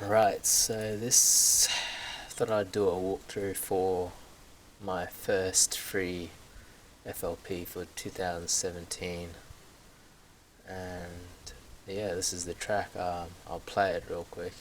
Right, so this thought I'd do a walkthrough for my first free FLP for 2017, and yeah, this is the track. I'll play it real quick.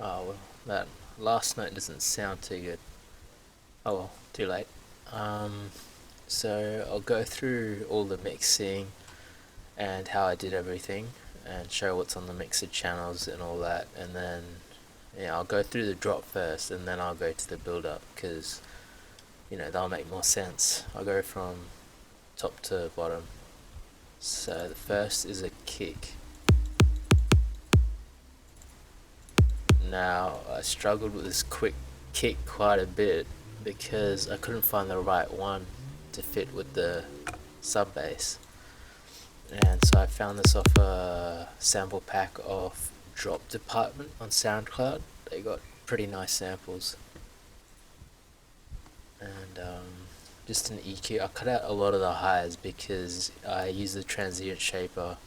Oh well, that last note doesn't sound too good. Oh well, too late. So I'll go through all the mixing and how I did everything and show what's on the mixer channels and all that, and then yeah, I'll go through the drop first and then I'll go to the build up, because you know, that'll make more sense. I'll go from top to bottom. So the first is a kick. Now I struggled with this quick kick quite a bit because I couldn't find the right one to fit with the sub bass, and so I found this off a sample pack of Drop Department on SoundCloud. They got pretty nice samples, and just an EQ. I cut out a lot of the highs because I use the transient shaper.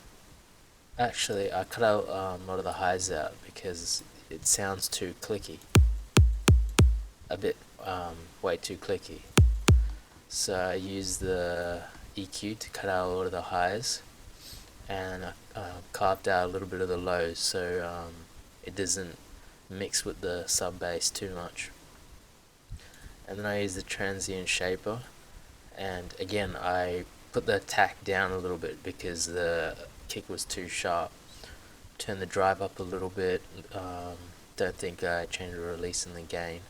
Actually, I cut out a lot of the highs out because it sounds too clicky, a bit way too clicky. So I use the EQ to cut out a lot of the highs, and I carved out a little bit of the lows so it doesn't mix with the sub bass too much. And then I use the transient shaper, and again I put the attack down a little bit because the kick was too sharp. Turn the drive up a little bit. Don't think I changed the release and the gain.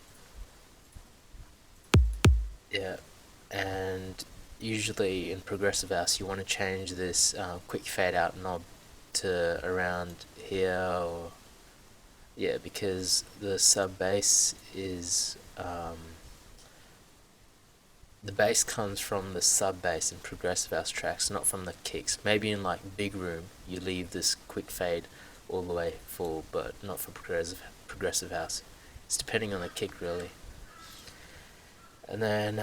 Yeah, and usually in progressive house you want to change this quick fade out knob to around here, or yeah, because the sub bass is the bass comes from the sub bass in progressive house tracks, not from the kicks. Maybe in like Big Room you leave this quick fade all the way full, but not for progressive house. It's depending on the kick really. And then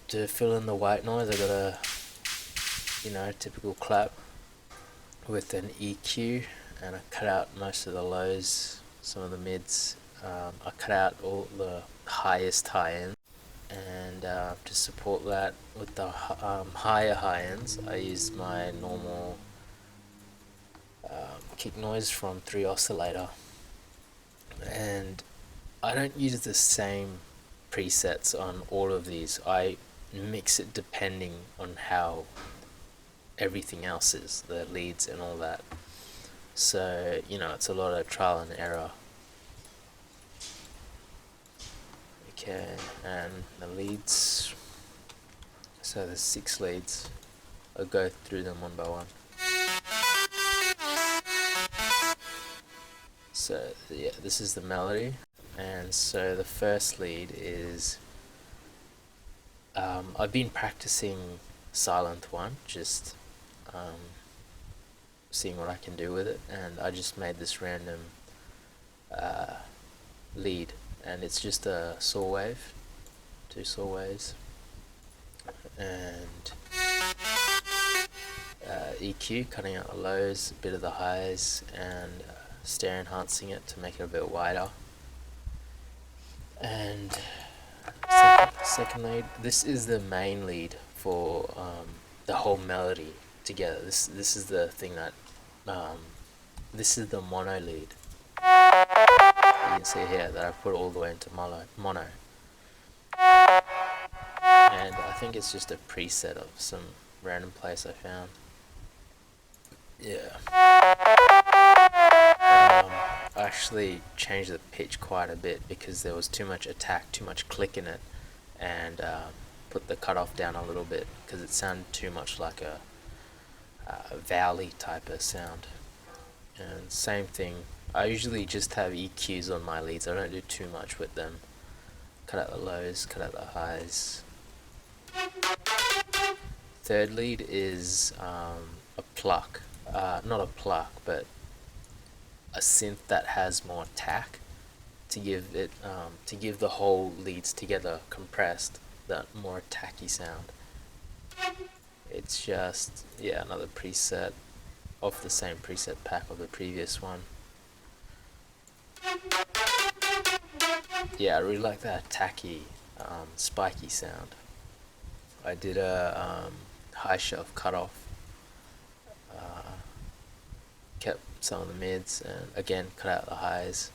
to fill in the white noise, I got a typical clap with an EQ, and I cut out most of the lows, some of the mids. I cut out all the highest high ends, and to support that with the higher high ends, I used my normal kick noise from 3 Oscillator, and I don't use the same presets on all of these. I mix it depending on how everything else is, the leads and all that. So you know, it's a lot of trial and error. Okay, and the leads, so there's 6 leads. I'll go through them one by one. So yeah, this is the melody, and so the first lead is I've been practicing silent one, just seeing what I can do with it, and I just made this random lead, and it's just a saw wave, 2 saw waves, and EQ, cutting out the lows, a bit of the highs, and stereo enhancing it to make it a bit wider. And second lead, this is the main lead for the whole melody together. This is the thing that this is the mono lead. You can see here that I put it all the way into mono. And I think it's just a preset of some random place I found. Yeah. actually changed the pitch quite a bit because there was too much attack, too much click in it, and put the cutoff down a little bit because it sounded too much like a vowely type of sound. And same thing, I usually just have EQs on my leads, I don't do too much with them. Cut out the lows, cut out the highs. Third lead is a pluck, not a pluck, but a synth that has more attack to give it, to give the whole leads together compressed, that more attacky sound. It's just, yeah, another preset off the same preset pack of the previous one. Yeah, I really like that attacky, spiky sound. I did a high shelf cutoff, kept some of the mids, and again cut out the highs.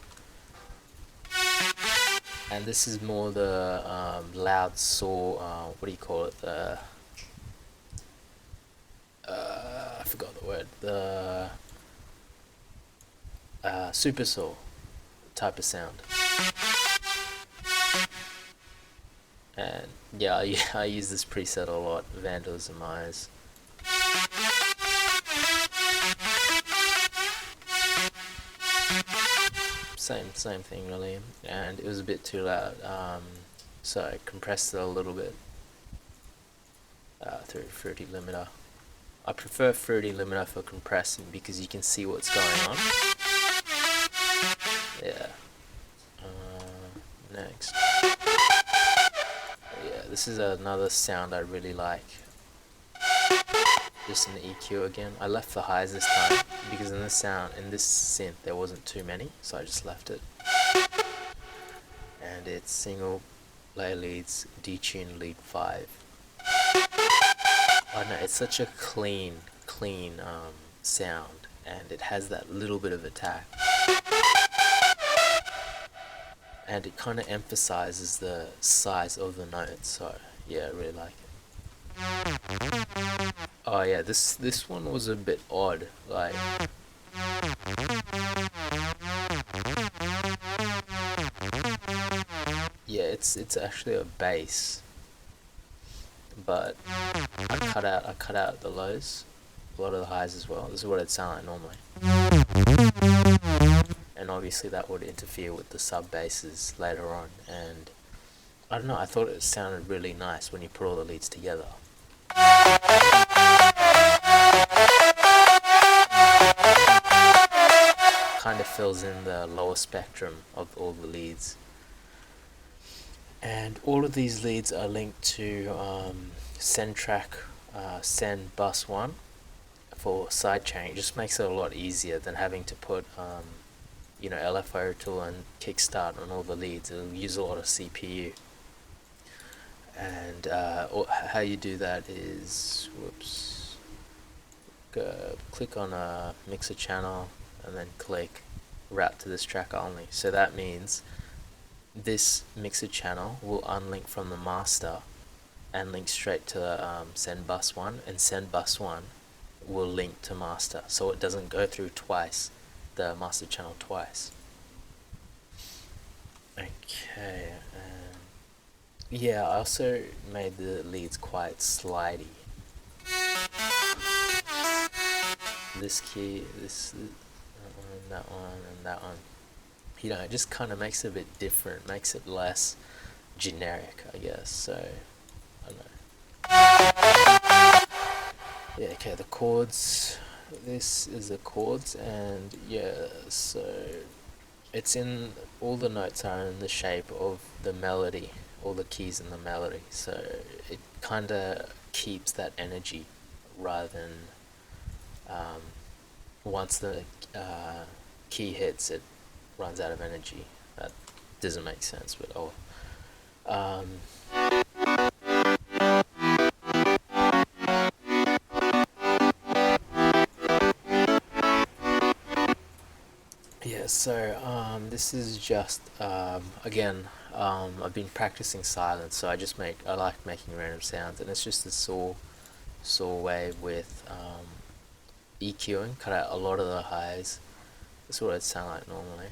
And this is more the loud saw, what do you call it, the I forgot the word, the super saw type of sound. And yeah, I use this preset a lot, Vandalism Eyes. Same thing really, and it was a bit too loud, so I compressed it a little bit through Fruity Limiter. I prefer Fruity Limiter for compressing because you can see what's going on. Yeah. Next. Yeah, this is another sound I really like. Just an EQ again. I left the highs this time because in this synth there wasn't too many, so I just left it. And it's single layer leads, detune lead 5. Oh no, it's such a clean sound, and it has that little bit of attack. And it kind of emphasizes the size of the notes, so yeah, I really like it. Oh yeah, this one was a bit odd, like yeah, it's actually a bass, but I cut out the lows, a lot of the highs as well. This is what it'd sound like normally. And obviously that would interfere with the sub basses later on, and I don't know, I thought it sounded really nice when you put all the leads together. Kind of fills in the lower spectrum of all the leads. And all of these leads are linked to send track, send bus 1 for sidechain. It just makes it a lot easier than having to put you know, LFO tool and kickstart on all the leads. It'll use a lot of CPU. And how you do that is, whoops, click on a mixer channel and then click route to this track only. So that means this mixer channel will unlink from the master and link straight to send bus 1, and send bus 1 will link to master, so it doesn't go through twice, the master channel twice. Okay, yeah, I also made the leads quite slidey. This key, that one, and that one. You know, it just kind of makes it a bit different, makes it less generic, I guess. So, I don't know. Yeah, okay, the chords. This is the chords, and yeah, so it's in, all the notes are in the shape of the melody, all the keys in the melody, so it kind of keeps that energy rather than once the key hits, it runs out of energy. That doesn't make sense, but oh. Yeah, so this is just again, I've been practicing silence, so I like making random sounds, and it's just a saw wave with EQing, cut out a lot of the highs. That's what it'd sound like normally.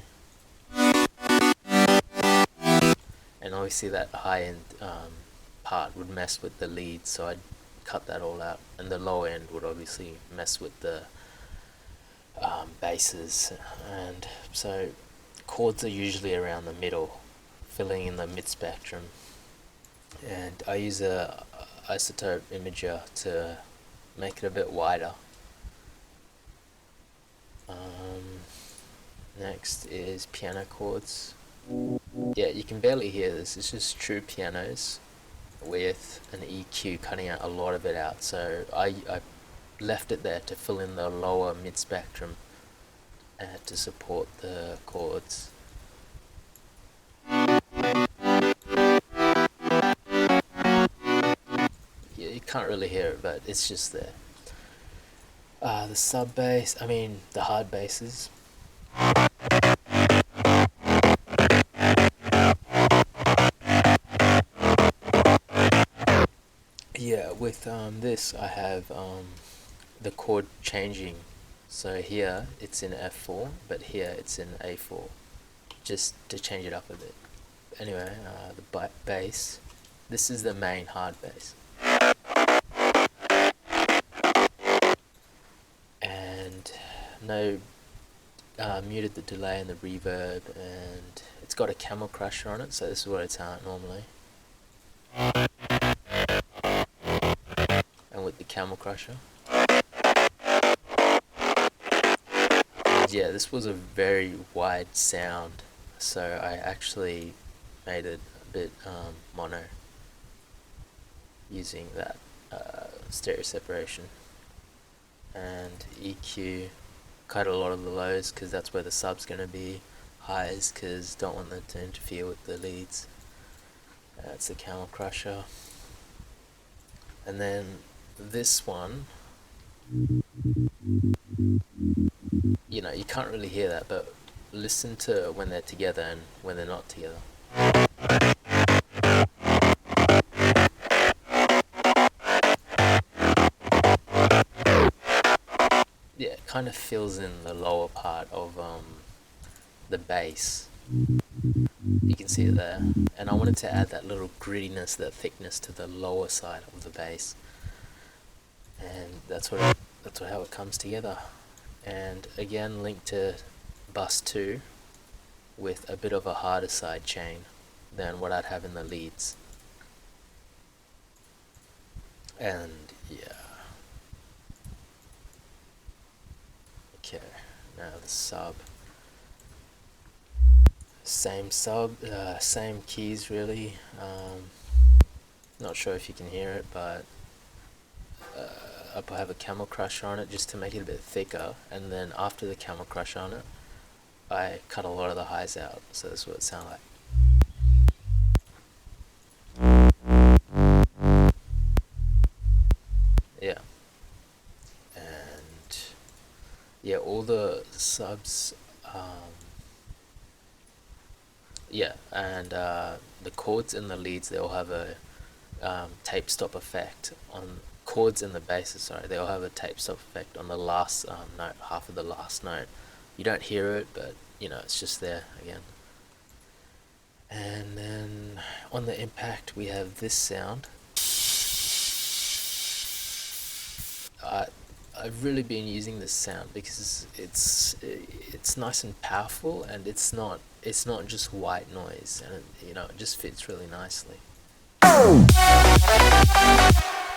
and obviously that high end part would mess with the lead, so I'd cut that all out, and the low end would obviously mess with the basses. And so chords are usually around the middle, filling in the mid spectrum, and I use a isotope imager to make it a bit wider. Next is piano chords. Yeah, you can barely hear this, it's just true pianos with an EQ cutting out a lot of it out, so I left it there to fill in the lower mid spectrum to support the chords. Yeah, you can't really hear it, but it's just there. The sub bass, I mean the hard basses. Yeah, with this I have the chord changing. So here it's in F4, but here it's in A4, just to change it up a bit. Anyway, the bass. This is the main hard bass. And no, muted the delay and the reverb, and it's got a Camelcrusher on it, so this is what it's at normally. And with the Camelcrusher. Yeah, this was a very wide sound, so I actually made it a bit mono using that stereo separation. And EQ, cut a lot of the lows because that's where the sub's going to be. Highs because don't want them to interfere with the leads. That's the Camelcrusher. And then this one, you know, you can't really hear that, but listen to when they're together and when they're not together. Yeah, it kind of fills in the lower part of the bass. You can see it there. And I wanted to add that little grittiness, that thickness to the lower side of the bass. And that's how it comes together. And again, linked to bus 2 with a bit of a harder side chain than what I'd have in the leads. And yeah. Okay, now the sub. Same sub, same keys really. Not sure if you can hear it, but I have a Camelcrusher on it just to make it a bit thicker, and then after the Camelcrusher on it, I cut a lot of the highs out, so that's what it sounds like. Yeah. And yeah, all the subs, yeah, and the chords and the leads, they all have a tape stop effect on chords and the basses, sorry, they all have a tape stop effect on the last note, half of the last note. You don't hear it, but you know, it's just there again. And then on the impact we have this sound. I've really been using this sound because it's nice and powerful, and it's not just white noise, and you know, it just fits really nicely.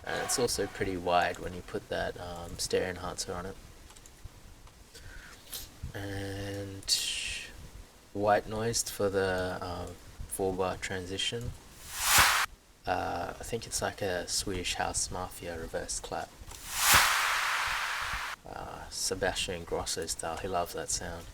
And it's also pretty wide when you put that stereo enhancer on it. And white noise for the 4-bar transition. I think it's like a Swedish House Mafia reverse clap. Sebastian Grosso style, he loves that sound.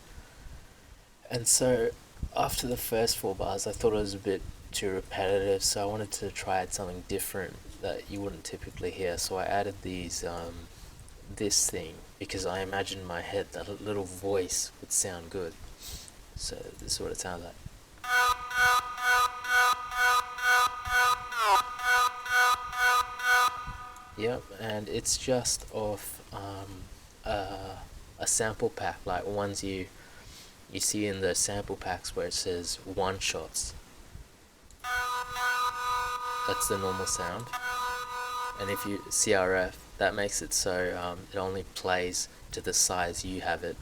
And so after the first 4 bars, I thought it was a bit too repetitive, so I wanted to try out something different that you wouldn't typically hear. So I added these this thing, because I imagined in my head that little voice would sound good. So this is what it sounds like. Yep, and it's just off a sample pack, like ones you see in the sample packs where it says one shots. that's the normal sound. And if you CRF, that makes it so it only plays to the size you have it.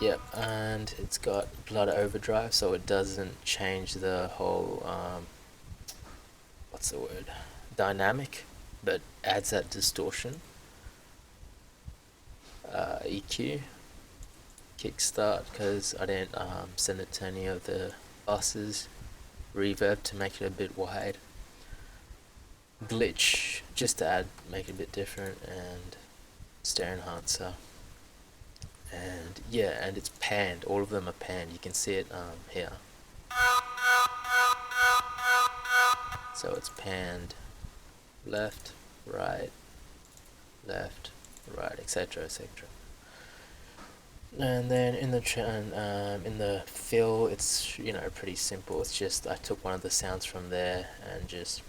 Yep, and it's got blood overdrive, so it doesn't change the whole what's the word, dynamic, but adds that distortion. EQ, kickstart, because I didn't send it to any of the buses. Reverb to make it a bit wide. Glitch, just to make it a bit different, and stereo enhancer. And yeah, and it's panned, all of them are panned, you can see it here. So it's panned left, right, etc, etc. And then in the fill, it's, you know, pretty simple. It's just I took one of the sounds from there and just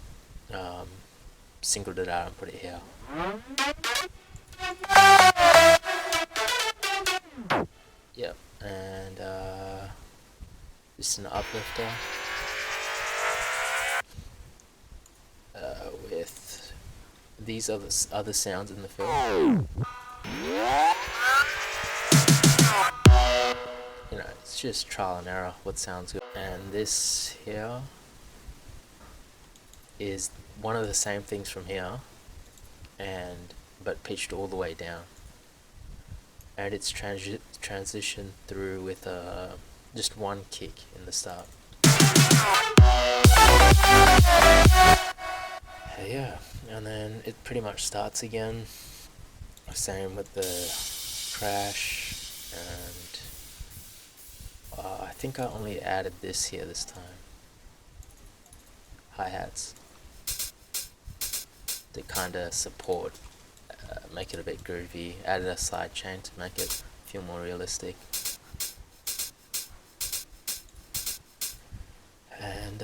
singled it out and put it here. Yep, and just an uplifter with these other sounds in the fill. You know, it's just trial and error what sounds good. And this here is one of the same things from here, but pitched all the way down. And it's transitioned through with just one kick in the start. Yeah, and then it pretty much starts again. Same with the crash, and I think I only added this here this time. Hi-hats to kind of support, make it a bit groovy. Added a side chain to make it feel more realistic. And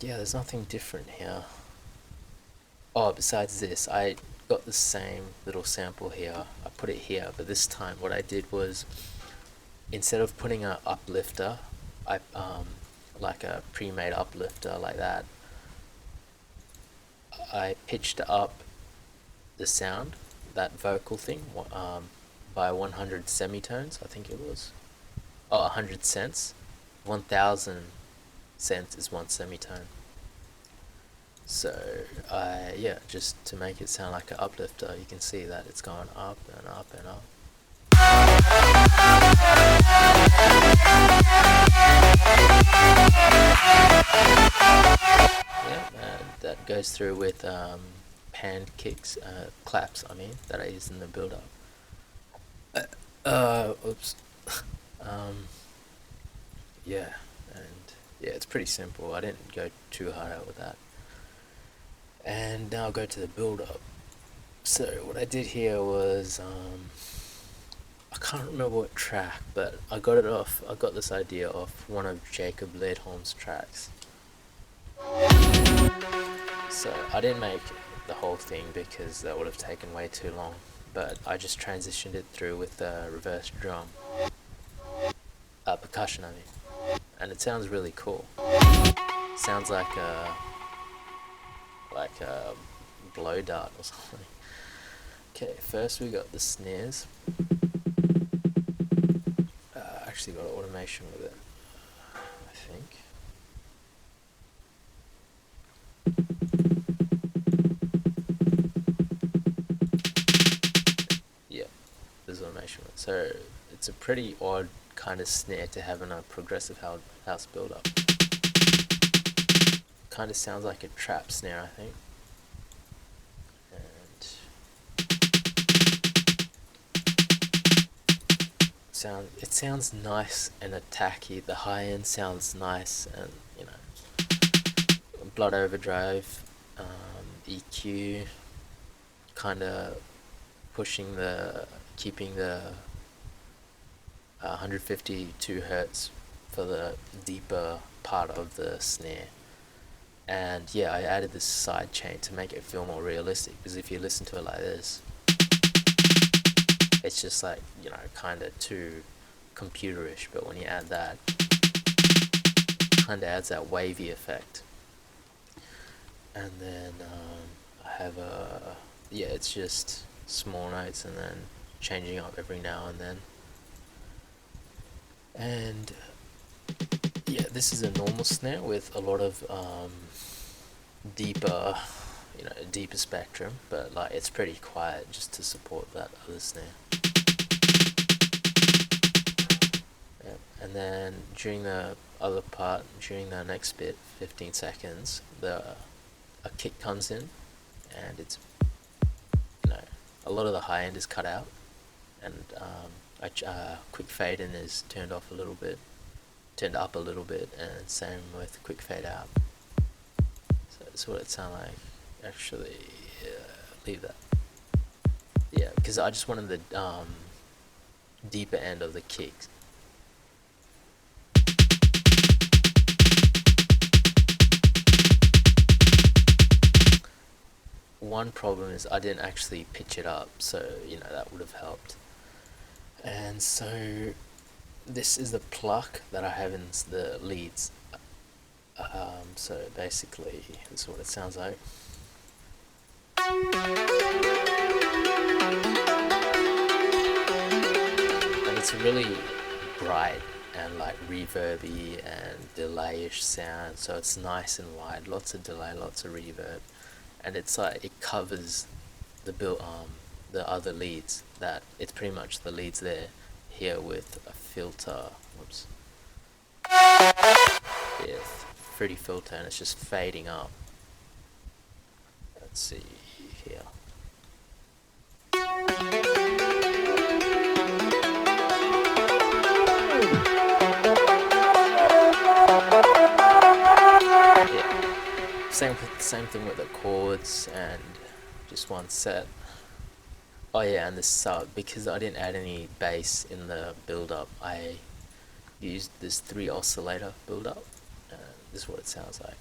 yeah, there's nothing different here. Oh, besides this, I got the same little sample here. I put it here, but this time what I did was, instead of putting an uplifter, like a pre-made uplifter like that, I pitched up the sound, that vocal thing, by 100 semitones, I think it was. Oh, 100 cents. 1,000 cents is one semitone. So yeah, just to make it sound like an uplifter, you can see that it's going up and up and up. Yeah, and that goes through with panned kicks, claps, I mean, that I used in the build-up. Oops. Yeah, and yeah, it's pretty simple. I didn't go too hard out with that. And now I'll go to the build-up. So what I did here was, I can't remember what track, but I got this idea off one of Jacob Ledholm's tracks. So I didn't make the whole thing because that would have taken way too long, but I just transitioned it through with the reverse drum. Percussion, I mean. And it sounds really cool. Sounds like a blow dart or something. Okay, first we got the snares. Actually got automation with it, I think. Yeah, there's automation with it. So it's a pretty odd kind of snare to have in a progressive house build-up. Kind of sounds like a trap snare, I think. And it sounds nice and attacky. The high end sounds nice, and you know, blood overdrive, EQ, kind of keeping the 152 hertz for the deeper part of the snare. And yeah, I added this side chain to make it feel more realistic, because if you listen to it like this, it's just like, you know, kind of too computerish, but when you add that, it kind of adds that wavy effect. And then I have yeah, it's just small notes and then changing up every now and then. And yeah, this is a normal snare with a lot of deeper, you know, deeper spectrum, but like it's pretty quiet just to support that other snare. Yeah. And then during the other part, during the next bit, 15 seconds, a kick comes in, and it's, you know, a lot of the high end is cut out, and quick fade in is turned up a little bit, and same with quick fade out. So that's what it sounds like. Actually, leave that. Yeah, because I just wanted the deeper end of the kicks. One problem is I didn't actually pitch it up, so you know that would have helped. And so this is the pluck that I have in the leads. So basically this is what it sounds like. And it's really bright and like reverby and delay-ish sound, so it's nice and wide, lots of delay, lots of reverb, and it's like it covers the other leads. That it's pretty much the leads there here with a filter. Whoops. Yeah, pretty filter, and it's just fading up. Let's see here. Yeah. Same thing with the chords, and just one set. Oh yeah, and the sub, because I didn't add any bass in the build-up, I used this 3 oscillator build-up. This is what it sounds like.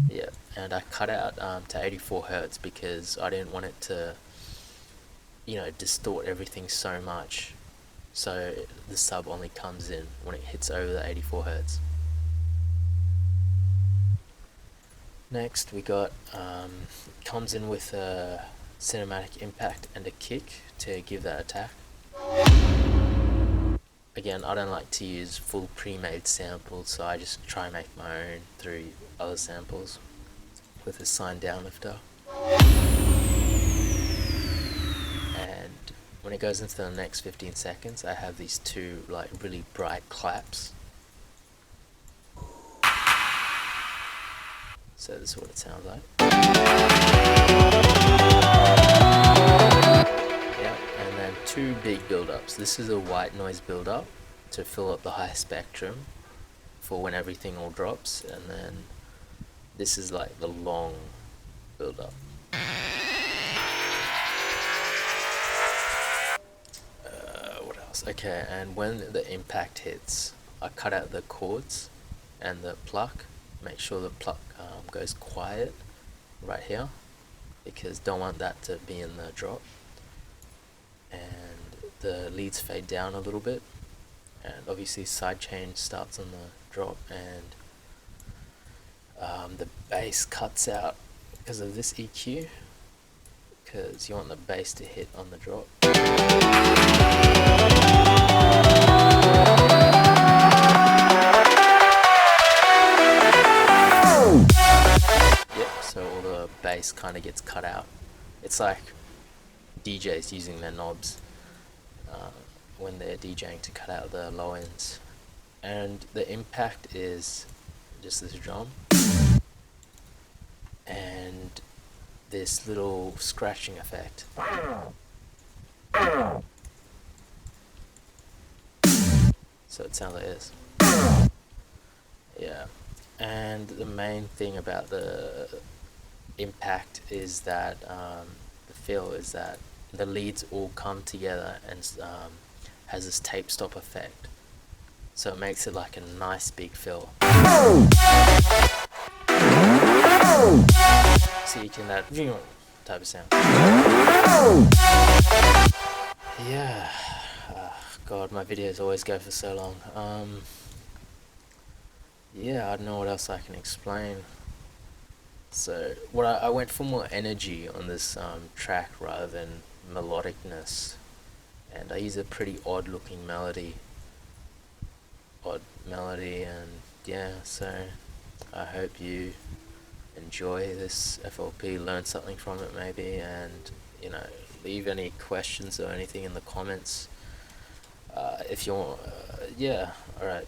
Yeah, and I cut out to 84 Hertz because I didn't want it to, you know, distort everything so much. So the sub only comes in when it hits over the 84 Hertz. Next we got, comes in with a cinematic impact and a kick to give that attack. Again, I don't like to use full pre-made samples, so I just try and make my own through other samples with a sine downlifter. And when it goes into the next 15 seconds, I have these 2 like really bright claps. So this is what it sounds like. Yeah, and then 2 big build-ups. This is a white noise build-up to fill up the high spectrum for when everything all drops, and then this is like the long build-up. What else? Okay, and when the impact hits, I cut out the chords and the pluck. Make sure the pluck goes quiet right here, because don't want that to be in the drop. And the leads fade down a little bit, and obviously sidechain starts on the drop, and the bass cuts out because of this EQ, because you want the bass to hit on the drop. Yep, so all the bass kind of gets cut out. It's like DJs using their knobs when they're DJing to cut out the low ends. And the impact is just this drum and this little scratching effect. So it sounds like this. Yeah. And the main thing about the impact is that the feel is that the leads all come together and has this tape stop effect, so it makes it like a nice big fill. So you can that type of sound. Yeah, God, my videos always go for so long. Yeah, I don't know what else I can explain. So, I went for more energy on this track rather than melodicness, and I use a pretty odd-looking melody, and yeah. So, I hope you enjoy this FLP, learn something from it maybe, and you know, leave any questions or anything in the comments. If you want, yeah. All right.